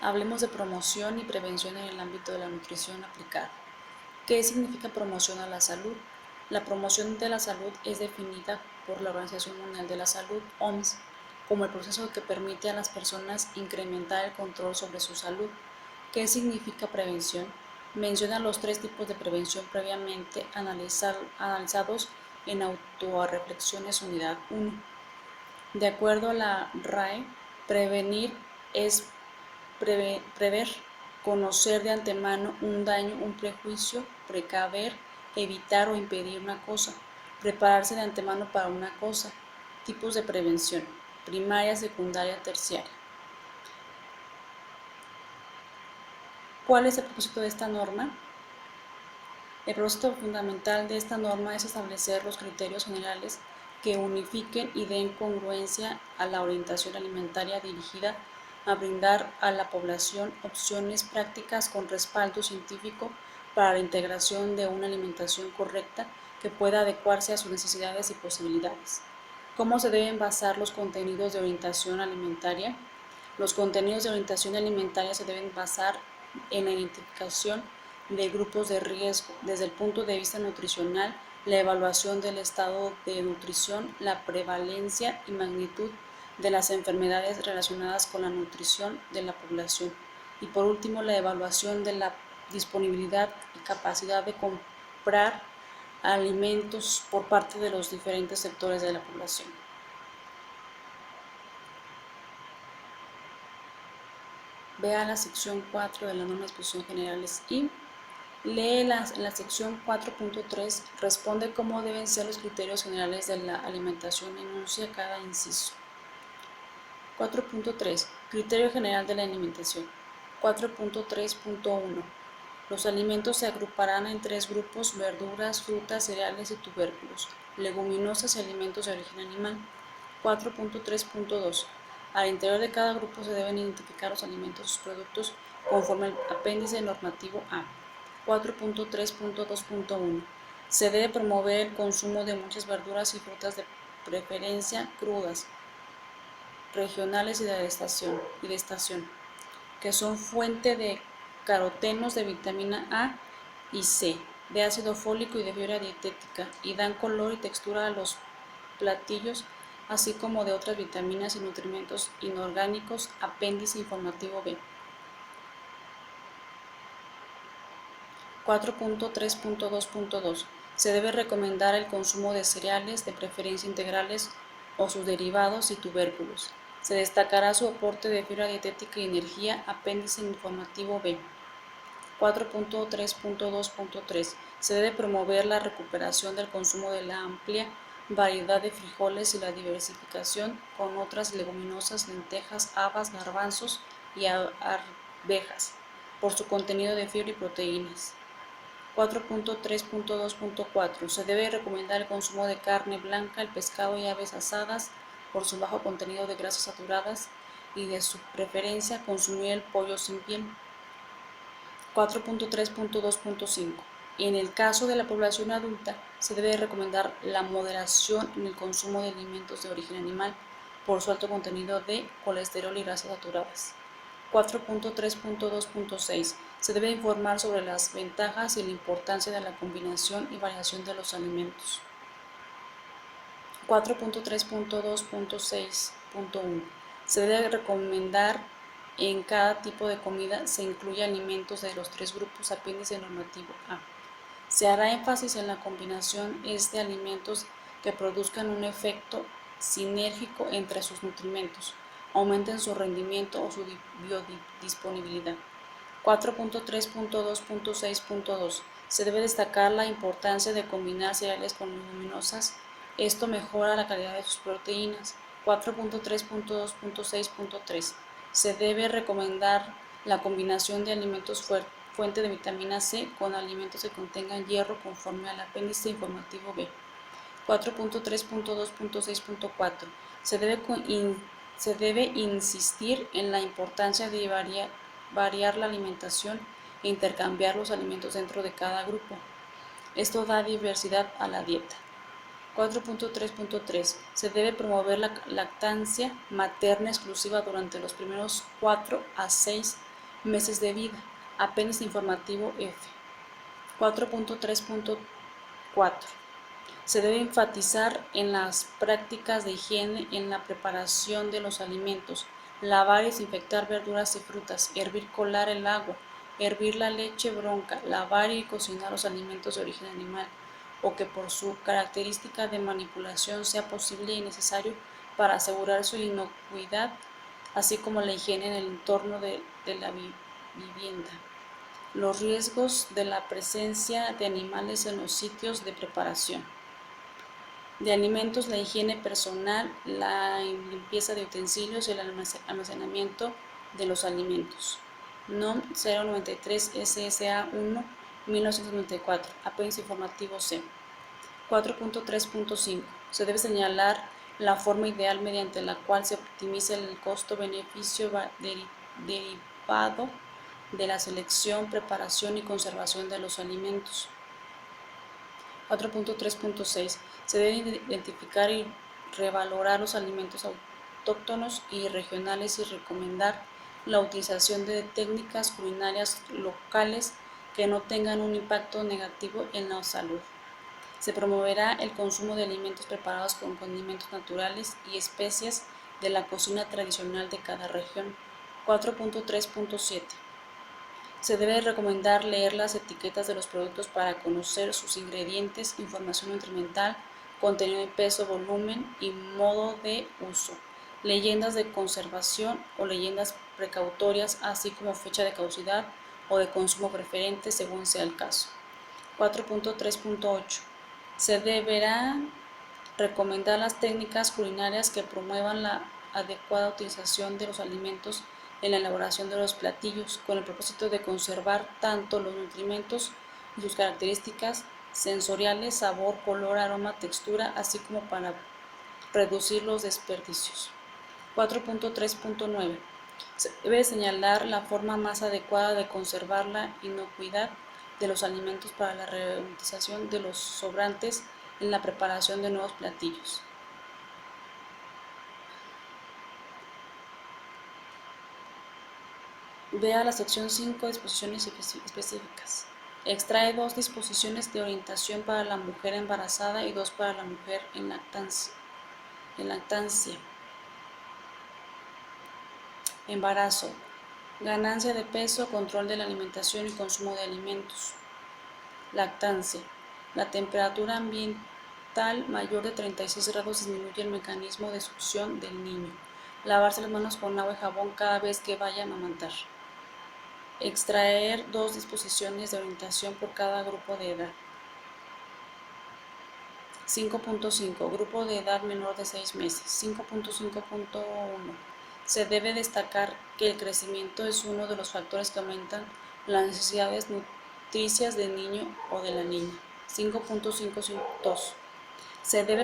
Hablemos de promoción y prevención en el ámbito de la nutrición aplicada. ¿Qué significa promoción a la salud? La promoción de la salud es definida por la Organización Mundial de la Salud, OMS, como el proceso que permite a las personas incrementar el control sobre su salud. ¿Qué significa prevención? Menciona los tres tipos de prevención previamente analizados en Autorreflexiones Unidad 1. De acuerdo a la RAE, prevenir es prever, conocer de antemano un daño, un prejuicio, precaver, evitar o impedir una cosa, prepararse de antemano para una cosa. Tipos de prevención: primaria, secundaria, terciaria. ¿Cuál es el propósito de esta norma? El propósito fundamental de esta norma es establecer los criterios generales que unifiquen y den congruencia a la orientación alimentaria dirigida a brindar a la población opciones prácticas con respaldo científico para la integración de una alimentación correcta que pueda adecuarse a sus necesidades y posibilidades. ¿Cómo se deben basar los contenidos de orientación alimentaria? Los contenidos de orientación alimentaria se deben basar en la identificación de grupos de riesgo desde el punto de vista nutricional, la evaluación del estado de nutrición, la prevalencia y magnitud de las enfermedades relacionadas con la nutrición de la población y por último la evaluación de la disponibilidad y capacidad de comprar alimentos por parte de los diferentes sectores de la población. Vea la sección 4 de la norma de disposiciones generales y lee la sección 4.3, responde cómo deben ser los criterios generales de la alimentación, enuncia cada inciso. 4.3. Criterio general de la alimentación. 4.3.1. Los alimentos se agruparán en tres grupos: verduras, frutas, cereales y tubérculos, leguminosas y alimentos de origen animal. 4.3.2. Al interior de cada grupo se deben identificar los alimentos y sus productos conforme al apéndice normativo A. 4.3.2.1. Se debe promover el consumo de muchas verduras y frutas, de preferencia crudas, regionales y de estación, que son fuente de carotenos, de vitamina A y C, de ácido fólico y de fibra dietética, y dan color y textura a los platillos, así como de otras vitaminas y nutrimentos inorgánicos. Apéndice informativo B. 4.3.2.2. Se debe recomendar el consumo de cereales, de preferencia integrales o sus derivados, y tubérculos. Se destacará su aporte de fibra dietética y energía. Apéndice informativo B. 4.3.2.3. Se debe promover la recuperación del consumo de la amplia variedad de frijoles y la diversificación con otras leguminosas, lentejas, habas, garbanzos y arvejas, por su contenido de fibra y proteínas. 4.3.2.4. Se debe recomendar el consumo de carne blanca, el pescado y aves asadas por su bajo contenido de grasas saturadas, y de su preferencia consumir el pollo sin piel. 4.3.2.5. En el caso de la población adulta, se debe recomendar la moderación en el consumo de alimentos de origen animal por su alto contenido de colesterol y grasas saturadas. 4.3.2.6. Se debe informar sobre las ventajas y la importancia de la combinación y variación de los alimentos. 4.3.2.6.1. Se debe recomendar en cada tipo de comida se incluye alimentos de los tres grupos apéndice normativo A. Se hará énfasis en la combinación de alimentos que produzcan un efecto sinérgico entre sus nutrimentos, aumenten su rendimiento o su biodisponibilidad. 4.3.2.6.2. Se debe destacar la importancia de combinar cereales con leguminosas. Esto mejora la calidad de sus proteínas. 4.3.2.6.3. Se debe recomendar la combinación de alimentos fuente de vitamina C con alimentos que contengan hierro conforme al apéndice informativo B. 4.3.2.6.4. Se debe insistir en la importancia de variar la alimentación e intercambiar los alimentos dentro de cada grupo. Esto da diversidad a la dieta. 4.3.3. Se debe promover la lactancia materna exclusiva durante los primeros 4 a 6 Meses de vida. Apéndice informativo F. 4.3.4. Se debe enfatizar en las prácticas de higiene en la preparación de los alimentos, lavar y desinfectar verduras y frutas, hervir, colar el agua, hervir la leche bronca, lavar y cocinar los alimentos de origen animal, o que por su característica de manipulación sea posible y necesario para asegurar su inocuidad, así como la higiene en el entorno de la vivienda. Los riesgos de la presencia de animales en los sitios de preparación de alimentos, la higiene personal, la limpieza de utensilios y el almacenamiento de los alimentos. NOM 093 SSA 1 1994. Apéndice informativo C. 4.3.5. Se debe señalar la forma ideal mediante la cual se optimiza el costo-beneficio derivado de la selección, preparación y conservación de los alimentos. 4.3.6. Se deben identificar y revalorar los alimentos autóctonos y regionales y recomendar la utilización de técnicas culinarias locales que no tengan un impacto negativo en la salud. Se promoverá el consumo de alimentos preparados con condimentos naturales y especias de la cocina tradicional de cada región. 4.3.7. Se debe recomendar leer las etiquetas de los productos para conocer sus ingredientes, información nutrimental, contenido de peso, volumen y modo de uso, leyendas de conservación o leyendas precautorias, así como fecha de caducidad o de consumo preferente según sea el caso. 4.3.8. Se deberán recomendar las técnicas culinarias que promuevan la adecuada utilización de los alimentos en la elaboración de los platillos, con el propósito de conservar tanto los nutrimentos y sus características sensoriales, sabor, color, aroma, textura, así como para reducir los desperdicios. 4.3.9. Se debe señalar la forma más adecuada de conservar la inocuidad de los alimentos para la reutilización de los sobrantes en la preparación de nuevos platillos. Vea la sección 5, disposiciones específicas. Extrae 2 disposiciones de orientación para la mujer embarazada y 2 para la mujer en lactancia. Embarazo. Ganancia de peso, control de la alimentación y consumo de alimentos. Lactancia. La temperatura ambiental mayor de 36 grados disminuye el mecanismo de succión del niño. Lavarse las manos con agua y jabón cada vez que vaya a amamantar. Extraer 2 disposiciones de orientación por cada grupo de edad. 5.5. Grupo de edad menor de 6 meses. 5.5.1. Se debe destacar que el crecimiento es uno de los factores que aumentan las necesidades nutricias del niño o de la niña. 5.5.2. Se debe